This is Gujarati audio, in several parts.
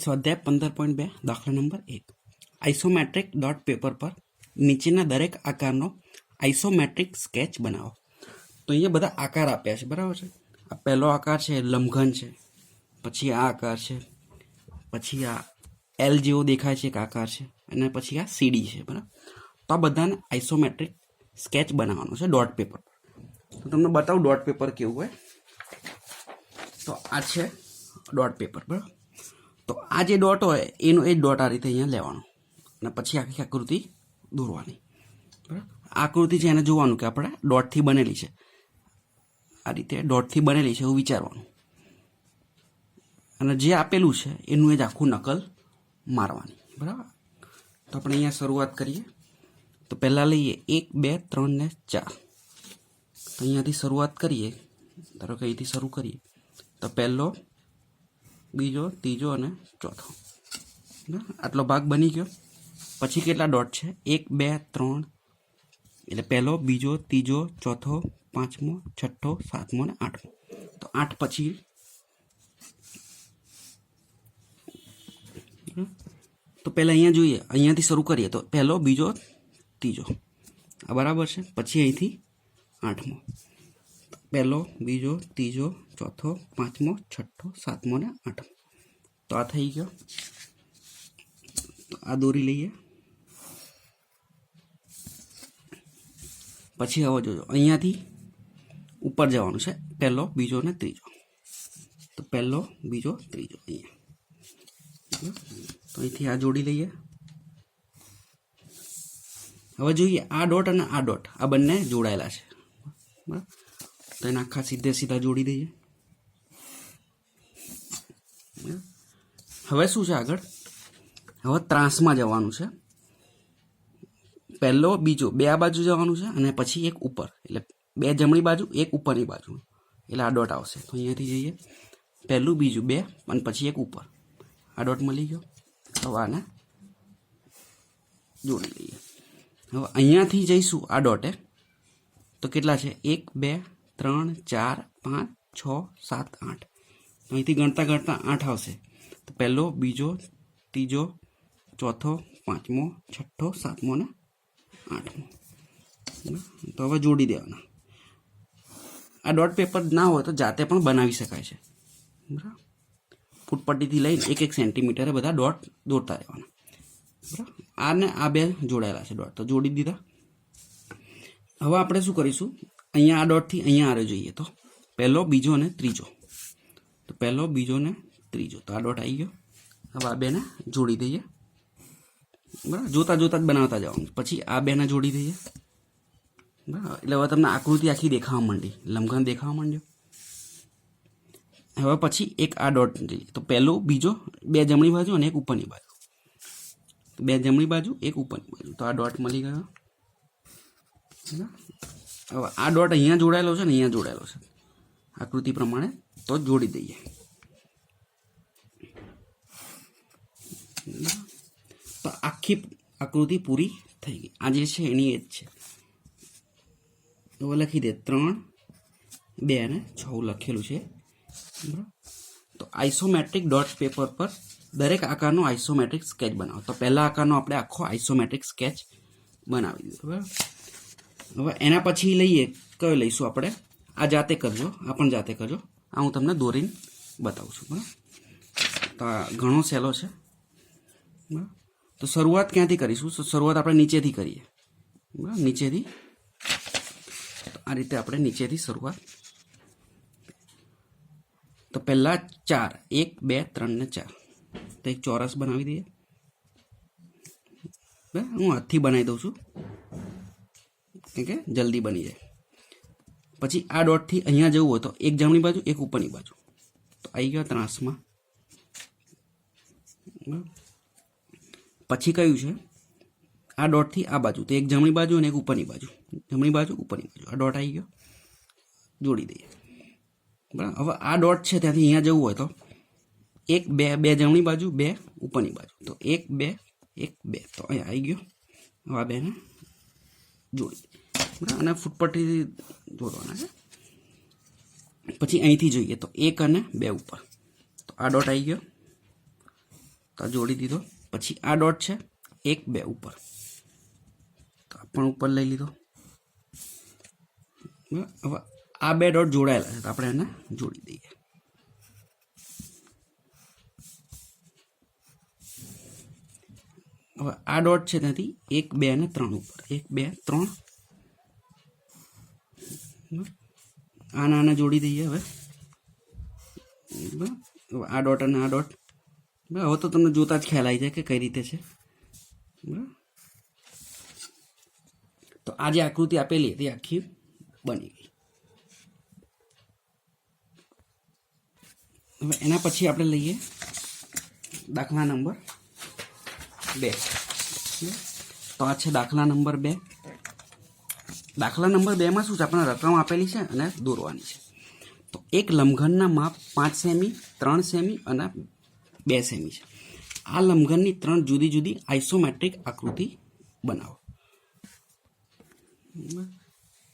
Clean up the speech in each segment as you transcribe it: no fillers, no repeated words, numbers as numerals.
સ્વાધ્યાય 15.2 દાખલા નંબર 1 આઇસોમેટ્રિક ડોટ પેપર પર નીચેના દરેક આકારનો આઇસોમેટ્રિક સ્કેચ બનાવો. તો અહીંયા બધા આકાર આપ્યા છે, બરાબર છે. આ પહેલો આકાર છે લંબઘન છે, પછી આ આકાર છે, પછી આ એલ જેવો દેખાય છે એક આકાર છે, અને પછી આ સીડી છે, બરાબર. તો આ બધાને આઇસોમેટ્રિક સ્કેચ બનાવવાનો છે ડોટ પેપર પર. તો તમને બતાવું ડોટ પેપર કેવું હોય. તો આ છે ડોટ પેપર, બરાબર. તો આ જે ડોટ હોય એનો એ ડોટ આ રીતે અહીંયા લેવાનો અને પછી આખી આકૃતિ દોરવાની, બરાબર. આ આકૃતિ છે એને જોવાનું કે આપણે ડોટથી બનેલી છે, આ રીતે ડોટથી બનેલી છે એવું વિચારવાનું, અને જે આપેલું છે એનું જ આખું નકલ મારવાની, બરાબર. તો આપણે અહીંયા શરૂઆત કરીએ. તો પહેલાં લઈએ 1 2 3 ને 4. તો અહીંયાથી શરૂઆત કરીએ. ધારો કે અહીંથી શરૂ કરીએ તો પહેલો, બીજો, ત્રીજો અને ચોથો, આટલો ભાગ બની ગયો. પછી કેટલા ડોટ છે? 1 2 3, એટલે પહેલો, બીજો, ત્રીજો, ચોથો, પાંચમો, છઠ્ઠો, સાતમો અને આઠમો. તો 8 પછી તો પહેલાં અહીંયા જોઈએ, અહીંયાથી શરૂ કરીએ તો પહેલો, બીજો, ત્રીજો, આ બરાબર છે. પછી અહીંથી આઠમો, પહેલો, બીજો, ત્રીજો, ચોથો, પાંચમો, છઠ્ઠો, સાતમો ને આઠમો. તો આ થઈ ગયો. તો આ દોરી લઈએ. પછી હવે જોજો, અહીંયાથી ઉપર જવાનું છે, પહેલો, બીજો ને ત્રીજો. તો પહેલો, બીજો, ત્રીજો અહીંયા. તો અહીંથી આ જોડી લઈએ. હવે જોઈએ આ ડોટ અને આ ડોટ, આ બંને જોડાયેલા છે, બરાબર. તો એને આખા સીધે સીધા જોડી દઈએ. હવે શું છે આગળ? હવે ત્રાસમાં જવાનું છે. પહેલો, બીજો, બે આ બાજુ જવાનું છે અને પછી એક ઉપર, એટલે બે જમણી બાજુ, એક ઉપરની બાજુ, એટલે આ ડોટ આવશે. તો અહીંયાથી જઈએ, પહેલું, બીજું, બે અને પછી એક ઉપર, આ ડોટ મળી ગયો. હવે આને જોડી લઈએ. હવે અહીંયાથી જઈશું આ ડોટે, તો કેટલા છે? 1 2 3 4 5 6 7 8. તો અહીંથી ગણતા ગણતા 8 આવશે. તો પહેલો, બીજો, ત્રીજો, ચોથો, પાંચમો, છઠ્ઠો, સાતમો ને આઠમો. તો હવે જોડી દેવાના. આ ડોટ પેપર ના હોય તો જાતે પણ બનાવી શકાય છે, બરાબર. ફૂટપટ્ટીથી લઈને 1 સેન્ટીમીટરે બધા ડોટ દોરતા રહેવાના, બરાબર. આ ને આ બે જોડાયેલા છે ડોટ, તો જોડી દીધા. હવે આપણે શું કરીશું? અહીંયા આ ડોટથી અહીંયા આરે જોઈએ તો પહેલો, બીજો અને ત્રીજો. તો પહેલો, બીજો ને ત્રીજો, તો આ ડોટ આવી ગયો. હવે આ બેને જોડી દઈએ, બરાબર. જોતા જોતા જ બનાવતા જવાનું. પછી આ બેને જોડી દઈએ, બરાબર. એટલે હવે તમને આકૃતિ આખી દેખાવા માંડી, લંબઘન દેખાવા માંડ્યો. હવે પછી એક આ ડોટ લઈએ, તો પહેલો, બીજો, બે જમણી બાજુ અને એક ઉપરની બાજુ. બે જમણી બાજુ, એક ઉપરની બાજુ, તો આ ડોટ મળી ગયો. હવે આ ડોટ અહીંયા જોડાયેલો છે ને અહીંયા જોડાયેલો છે, આકૃતિ પ્રમાણે, તો જોડી દઈએ. તો આખી આકૃતિ પૂરી થઈ ગઈ. આ જે છે એની એ જ છે. હવે લખી દે 3 2 અને 6 લખેલું છે, બરાબર. તો આઇસોમેટ્રિક ડોટ પેપર પર દરેક આકારનો આઇસોમેટ્રિક સ્કેચ બનાવો. તો પહેલા આકારનો આપણે આખો આઇસોમેટ્રિક સ્કેચ બનાવી દીધો, બરાબર. હવે એના પછી લઈએ, કયો લઈશું આપણે? આ જાતે કરજો, આ પણ જાતે કરજો. આ હું તમને દોરીને બતાવું છું, બરાબર. તો આ ઘણો સહેલો છે, બરાબર. તો શરૂઆત ક્યાંથી કરીશું? તો શરૂઆત આપણે નીચેથી કરીએ, બરાબર. નીચેથી, આ રીતે આપણે નીચેથી શરૂઆત. તો પહેલા 4, 1 2 3 ને 4. તો એક ચોરસ બનાવી દઈએ, બરાબર. હું હાથથી બનાવી દઉં છું કે જલ્દી બની જાય. પછી આ ડોટથી અહીંયા જવું હોય તો એક જમણી બાજુ, એક ઉપરની બાજુ, તો આવી ગયો ત્રાસમાં, બરાબર. પછી કયું છે? આ ડોટથી આ બાજુ, તો એક જમણી બાજુ અને એક ઉપરની બાજુ, જમણી બાજુ, ઉપરની બાજુ, આ ડોટ આવી ગયો. જોડી દઈએ, બરાબર. હવે આ ડોટ છે ત્યાંથી અહીંયા જવું હોય તો 1 2, બે જમણી બાજુ, 2 ઉપરની બાજુ, તો 1 2 1 2, તો અહીંયા આવી ગયો. હવે આ બેને જોડી દઈએ, બરાબર. અને ફૂટપટ્ટીથી જોડવાના છે. પછી અહીંથી જોઈએ તો 1 અને 2 ઉપર, તો આ ડોટ આવી ગયો. તો આ જોડી દીધો. પછી આ ડોટ છે 1 2 ઉપર, તો આ પણ ઉપર લઈ લીધો. હવે આ બે ડોટ જોડાયેલા છે તો આપણે એને જોડી દઈએ. હવે આ ડોટ છે ત્યાંથી 1 2 અને 3 ઉપર, 1 2 3 આના જોડી દઈએ. હવે આ ડોટ અને આ ડોટ, હવે તો તમને જોતા જ ખ્યાલ આવી જાય કે કઈ રીતે છે. બરાબર, તો આ જે આકૃતિ આપેલી હતી આખી બની ગઈ. હવે એના પછી આપણે લઈએ દાખલા નંબર 2. તો આ છે દાખલા નંબર 2. દાખલા નંબર 2 માં શું છે, આપણે રકમ આપેલી છે અને દોરવાની છે. તો એક લંબઘનના માપ 5 સેમી, 3 સેમી અને 2 સેમી છે. આ લંબઘનની 3 જુદી જુદી આઇસોમેટ્રિક આકૃતિ બનાવો.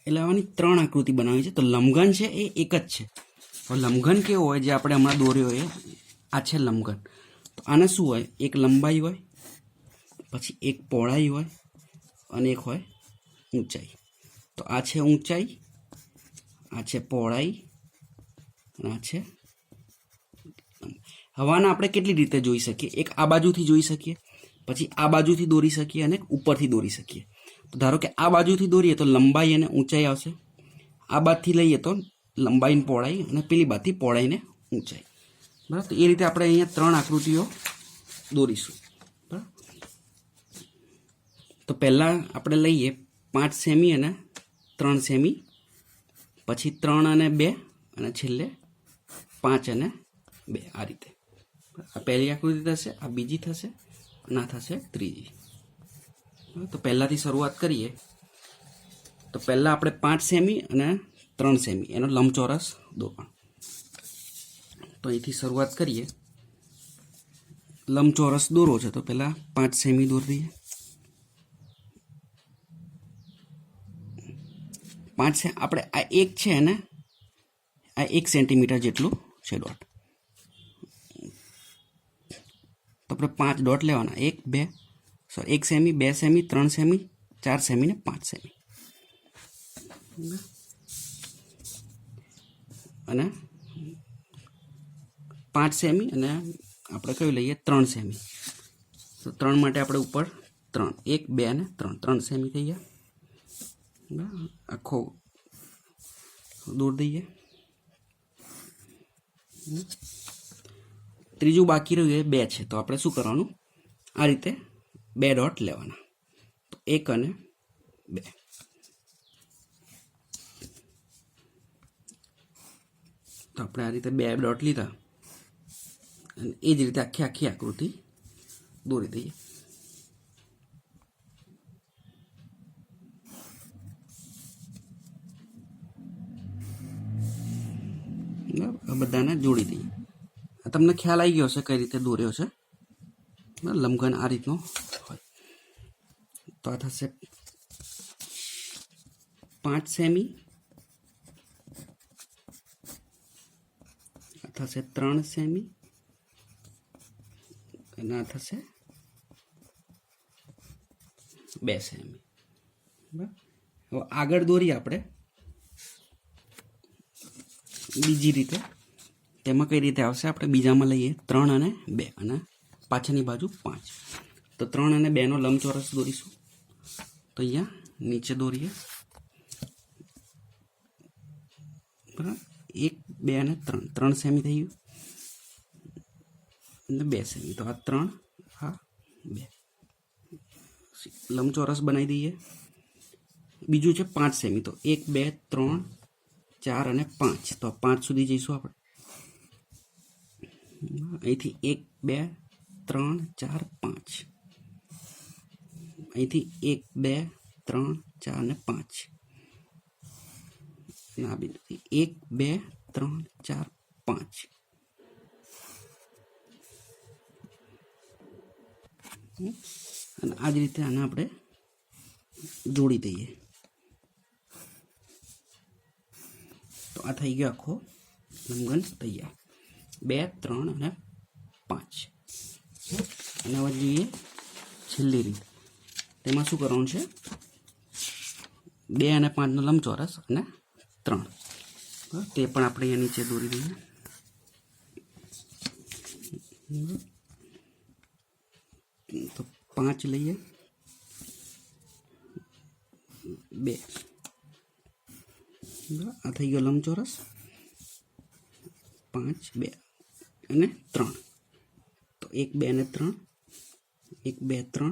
એટલે આની 3 આકૃતિ બનાવી છે. તો લંબઘન છે એ એક જ છે. હવે લંબઘન કેવો હોય, જે આપણે હમણાં દોર્યો એ આ છે લંબઘન. તો આને શું હોય, એક લંબાઈ હોય, પછી એક પહોળાઈ હોય અને એક હોય ઊંચાઈ. તો આ છે ઊંચાઈ, આ છે પહોળાઈ અને આ છે. હવાના આપણે કેટલી રીતે જોઈ શકીએ, એક આ બાજુથી જોઈ શકીએ, પછી આ બાજુથી દોરી શકીએ અને ઉપરથી દોરી શકીએ. તો ધારો કે આ બાજુથી દોરીએ તો લંબાઈ અને ઊંચાઈ આવશે, આ બાજુથી લઈએ તો લંબાઈ પહોળાઈ અને પેલી બાજુથી પહોળાઈ ને ઊંચાઈ. બરાબર, તો એ રીતે આપણે અહીંયા 3 આકૃતિઓ દોરીશું. બરાબર, તો પહેલાં આપણે લઈએ 5 સેમી અને 3 સેમી, પછી 3 અને 2 અને છેલ્લે 5 અને 2. આ રીતે આ પહેલી આકૃતિ થશે, આ બીજી થશે અને આ થશે ત્રીજી. તો પહેલાંથી શરૂઆત કરીએ. તો પહેલાં આપણે 5 સેમી અને 3 સેમી એનો લંબચોરસ દોરવાનો. તો અહીંથી શરૂઆત કરીએ. લંબચોરસ દોરવો છે તો પહેલાં 5 સેમી દોરી દઈએ. 5 આપણે આ એક છે ને આ 1 સેન્ટીમીટર જેટલું છે ડોટ. તો આપણે 5 ડોટ લેવાના, 1 સેમી, 2 સેમી, 3 સેમી, 4 સેમી ને 5 સેમી. અને 5 સેમી અને આપણે કયું લઈએ 3 સેમી. તો 3 માટે આપણે ઉપર 3, 1 2 અને 3 સેમી થઈ ગયા. આખો દોર દઈએ. ત્રીજું બાકી રહ્યું એ 2 છે. તો આપણે શું કરવાનું, આ રીતે 2 ડોટ લેવાના. તો 1 અને 2. તો આપણે આ રીતે 2 ડોટ લીધા અને એ જ રીતે આખી આકૃતિ દોરી દઈએ. બધાને જોડી દઈએ. તમને ખ્યાલ આવી ગયો હશે કઈ રીતે દોર્યો છે. લંબઘન આ રીતનો હોય. તો આ થશે 5 સેમી, આ થશે 3 સેમી અને આ થશે 2 સેમી. બરાબર, હવે આગળ દોરીએ આપણે બીજી રીતે. તેમાં કઈ રીતે આવશે, આપણે બીજામાં લઈએ 3 અને 2 અને પાછળની બાજુ 5. તો 3 અને 2 નો લંબચોરસ દોરીશું. તો અહીંયા નીચે દોરીએ. બરાબર, 1 2 અને 3 સેમી થઈ ગયું અને 2 સેમી. તો આ 3 આ 2 લંબચોરસ બનાવી દઈએ. બીજું છે 5 સેમી. તો 1 2 3 4 અને 5. તો 5 સુધી જઈશું આપણે. અહીંથી 1 2 3 4 5. અહીંથી 1 2 3 4 અને 5. અને આ બિંદુથી 1 2 3 4 5. અને આ જ રીતે આને આપણે જોડી દઈએ. તો આ થઈ ગયો આખો લંબઘન તૈયાર. 2 3 અને 5. અને હવે જોઈએ છેલ્લી રીત. તેમાં શું કરવાનું છે? 2 અને 5નો લંબચોરસ અને 3. તે પણ આપણે અહીંયા નીચે દોરી દઈએ. તો 5 લઈએ, 2. આ થઈ ગયો લંબચોરસ. 5, 2 અને 3. તો 1, 2 અને 3, 1, 2, 3.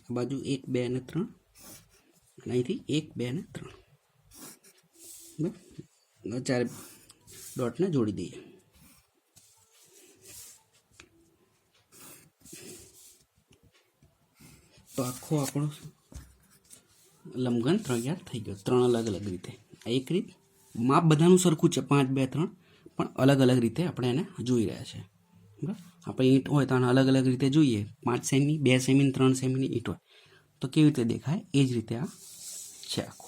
આ બાજુ 1, 2 અને 3, અને અહીંથી 1, 2 અને 3. બરાબર, 4 ડોટને જોડી દઈએ. તો આખો આપણો લંબઘન તૈયાર થઈ ગયો 3 અલગ અલગ રીતે. એક રીત, માપ બધાનું સરખું છે 5, 2, 3, પણ અલગ અલગ રીતે આપણે એને જોઈ રહ્યા છે. બરાબર, આપણે ઈંટ હોય તો આને અલગ અલગ રીતે જોઈએ. 5 સેમી, 2 સેમી, 3 સેમીની ઈંટ હોય તો કેવી રીતે દેખાય એ જ રીતે આ છે આખું.